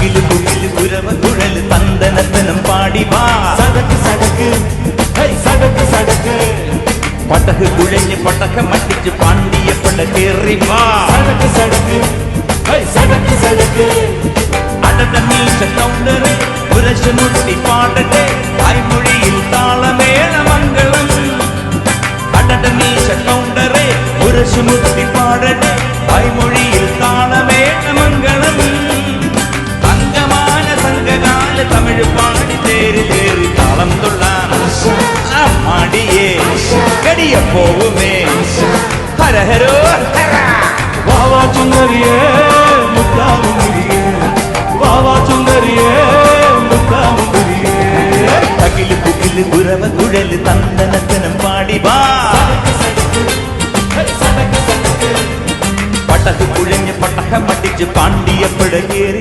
തകില് പുകില് കുരവ കുഴല് തന്തനത്തനം പാടി വാ സടക്ക് സടക്ക് സടക്ക് സടക്ക് പടക് കുഴഞ്ഞ് പടക്കം മട്ടിച്ച് പാണ്ടിയപ്പട കേറി വാ സടക്ക് സടക്ക് സടക്ക് സടക്ക് അടട മീശ കൗണ്ടറ് പുരശമുട്ടി പാടട്ടെ വായ്മൊഴിയിൽ താളമേള മംഗളം അടട മീശ കൗണ്ടറെ പുരശമുട്ടി പാടട്ടെ വായ്മൊഴിയിൽ താളമേള മംഗളം അങ്കമാന സംഘകാല തമിഴ് പാടി തേരിലേറി താളം തുള്ളാൻ മാടിയേ കടിയ പോവുമേ ഹരഹരോ വാവാ ചുന്ദരിയേ മുത്താമുന്തിരിയേ വാവാ ചുന്ദരിയേ മുത്താമുന്തിരിയേ തകില് പുകില് ഉറവ കുഴല് തന്തനത്തനം പാടി വാ പടക് കുഴഞ്ഞ് പടക്കം മട്ടിച്ച് പാണ്ടിയപ്പട കേറി